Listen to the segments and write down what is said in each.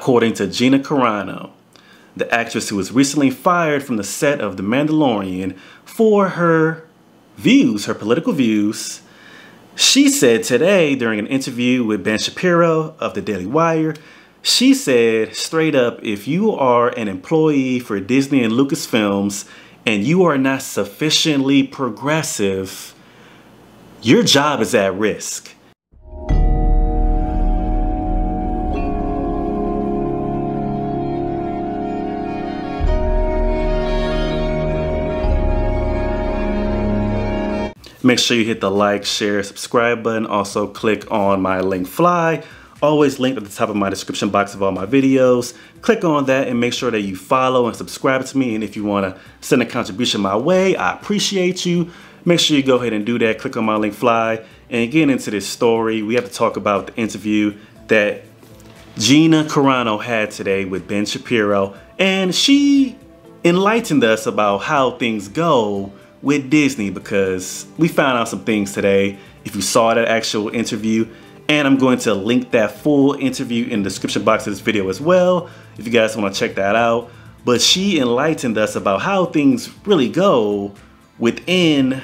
according to Gina Carano, the actress who was recently fired from the set of The Mandalorian for her views, her political views. She said today during an interview with Ben Shapiro of the Daily Wire, she said straight up, if you are an employee for Disney and Lucasfilms and you are not sufficiently progressive, your job is at risk. Make sure you hit the like, share, subscribe button. Also click on my link fly. Always linked at the top of my description box of all my videos. Click on that and make sure that you follow and subscribe to me. And if you want to send a contribution my way, I appreciate you. Make sure you go ahead and do that. Click on my link fly and get into this story. We have to talk about the interview that Gina Carano had today with Ben Shapiro. And she enlightened us about how things go with Disney, because we found out some things today if you saw that actual interview, and I'm going to link that full interview in the description box of this video as well if you guys want to check that out. But she enlightened us about how things really go within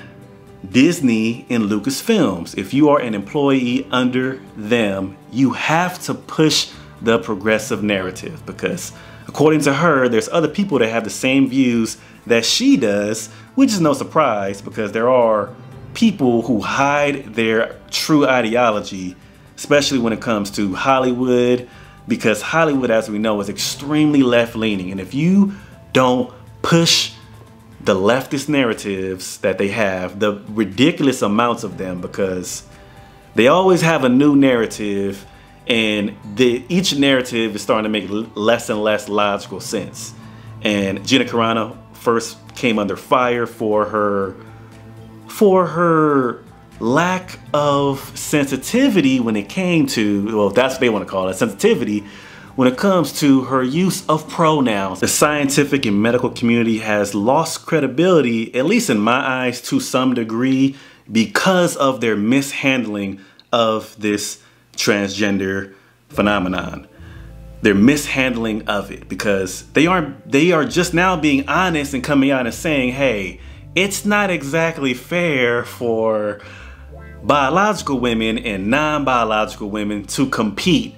Disney and Lucasfilms. If you are an employee under them, you have to push the progressive narrative, because according to her, there's other people that have the same views that she does, which is no surprise because there are people who hide their true ideology, especially when it comes to Hollywood, because Hollywood, as we know, is extremely left-leaning. And if you don't push the leftist narratives that they have, the ridiculous amounts of them, because they always have a new narrative, and each narrative is starting to make less and less logical sense. And Gina Carano first came under fire for her lack of sensitivity when it came to, well, that's what they want to call it, sensitivity, when it comes to her use of pronouns. The scientific and medical community has lost credibility, at least in my eyes, to some degree, because of their mishandling of this transgender phenomenon. Their mishandling of it, because they are just now being honest and coming out and saying, hey, it's not exactly fair for biological women and non-biological women to compete.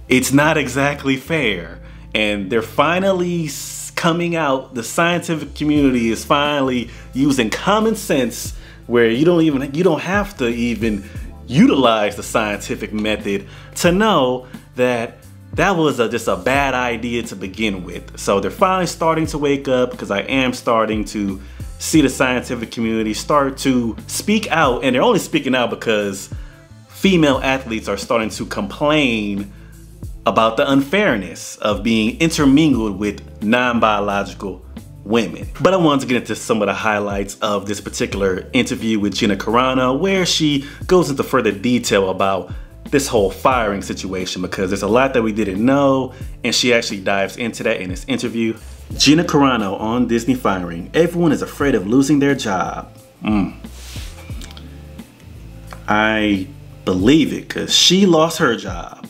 It's not exactly fair. And they're finally coming out, the scientific community is finally using common sense, where you don't have to even utilize the scientific method to know that that was just a bad idea to begin with. So they're finally starting to wake up, because I am starting to see the scientific community start to speak out. And they're only speaking out because female athletes are starting to complain about the unfairness of being intermingled with non-biological women. But I wanted to get into some of the highlights of this particular interview with Gina Carano, where she goes into further detail about this whole firing situation, because there's a lot that we didn't know, and she actually dives into that in this interview. Gina Carano on Disney firing. Everyone is afraid of losing their job. I believe it, because she lost her job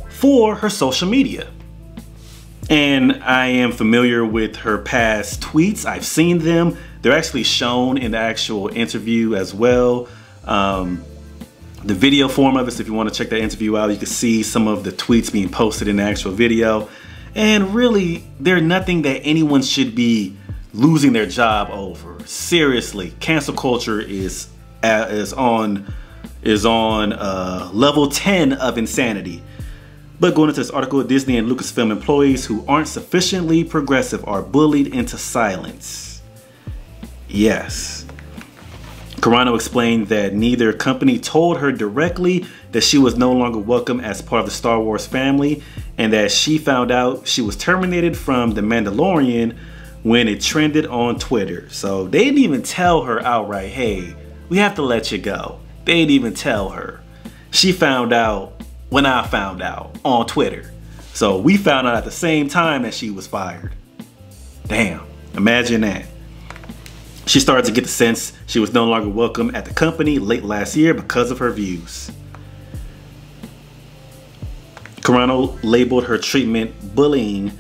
for her social media. And I am familiar with her past tweets. I've seen them. They're actually shown in the actual interview as well. The video form of it, so if you want to check that interview out, you can see some of the tweets being posted in the actual video. And really, they're nothing that anyone should be losing their job over. Seriously, cancel culture is on level 10 of insanity. But going into this article, Disney and Lucasfilm employees who aren't sufficiently progressive are bullied into silence. Yes. Carano explained that neither company told her directly that she was no longer welcome as part of the Star Wars family, and that she found out she was terminated from The Mandalorian when it trended on Twitter. So they didn't even tell her outright, hey, we have to let you go. They didn't even tell her. She found out when I found out on Twitter. So we found out at the same time that she was fired. Damn, imagine that. She started to get the sense she was no longer welcome at the company late last year because of her views. Carano labeled her treatment bullying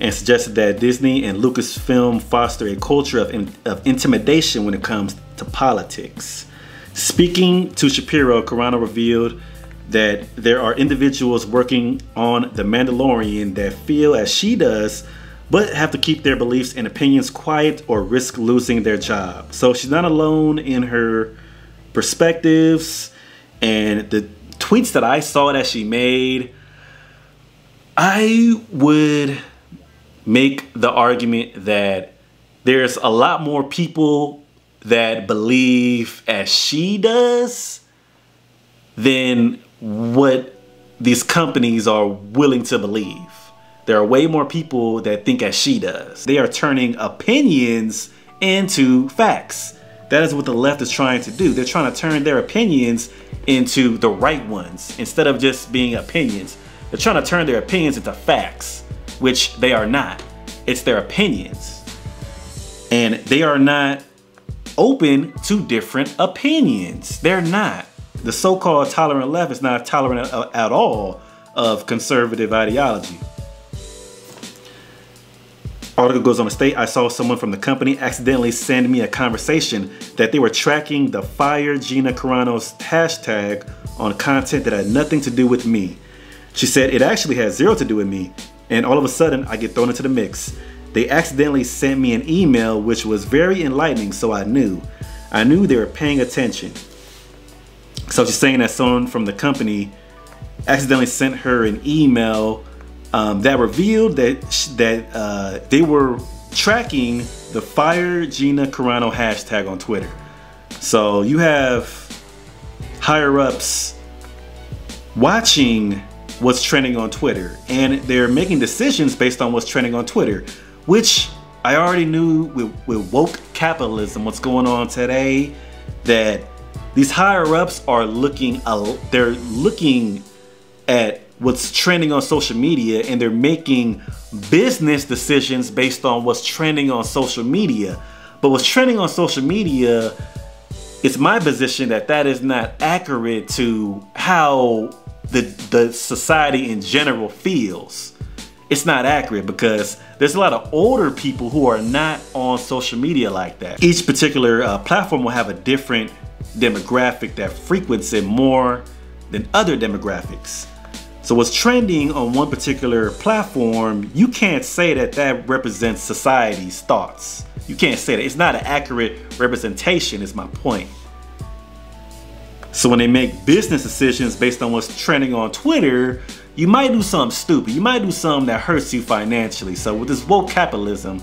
and suggested that Disney and Lucasfilm foster a culture of intimidation when it comes to politics. Speaking to Shapiro, Carano revealed that there are individuals working on The Mandalorian that feel as she does, but have to keep their beliefs and opinions quiet or risk losing their job. So she's not alone in her perspectives, and the tweets that I saw that she made, I would make the argument that there's a lot more people that believe as she does than what these companies are willing to believe. There are way more people that think as she does. They are turning opinions into facts. That is what the left is trying to do. They're trying to turn their opinions into the right ones instead of just being opinions. They're trying to turn their opinions into facts, which they are not. It's their opinions. And they are not open to different opinions. They're not. The so-called tolerant left is not tolerant at all of conservative ideology. Article goes on to state, I saw someone from the company accidentally send me a conversation that they were tracking the FireGinaCarano's hashtag on content that had nothing to do with me. She said it actually had zero to do with me, and all of a sudden I get thrown into the mix. They accidentally sent me an email which was very enlightening, so I knew they were paying attention. So she's saying that someone from the company accidentally sent her an email that revealed that they were tracking the FireGinaCarano hashtag on Twitter. So you have higher ups watching what's trending on Twitter, and they're making decisions based on what's trending on Twitter, which I already knew with woke capitalism, what's going on today, that these higher ups are looking at what's trending on social media, and they're making business decisions based on what's trending on social media. But what's trending on social media, it's my position that that is not accurate to how the society in general feels. It's not accurate because there's a lot of older people who are not on social media like that. Each particular platform will have a different demographic that frequents it more than other demographics. So what's trending on one particular platform, you can't say that that represents society's thoughts. You can't say that. It's not an accurate representation, is my point. So when they make business decisions based on what's trending on Twitter, you might do something stupid. You might do something that hurts you financially. So with this woke capitalism,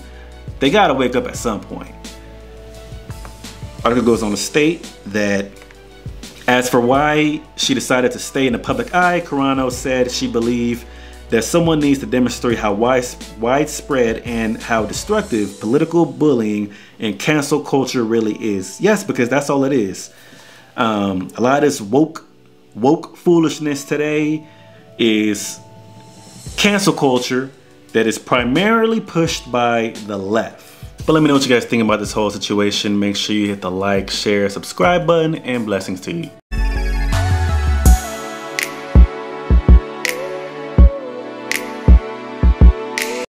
they gotta wake up at some point. Article goes on to state that as for why she decided to stay in the public eye, Carano said she believed that someone needs to demonstrate how widespread and how destructive political bullying and cancel culture really is. Yes, because that's all it is. A lot of this woke foolishness today is cancel culture that is primarily pushed by the left. But let me know what you guys think about this whole situation. Make sure you hit the like, share, subscribe button, and blessings to you.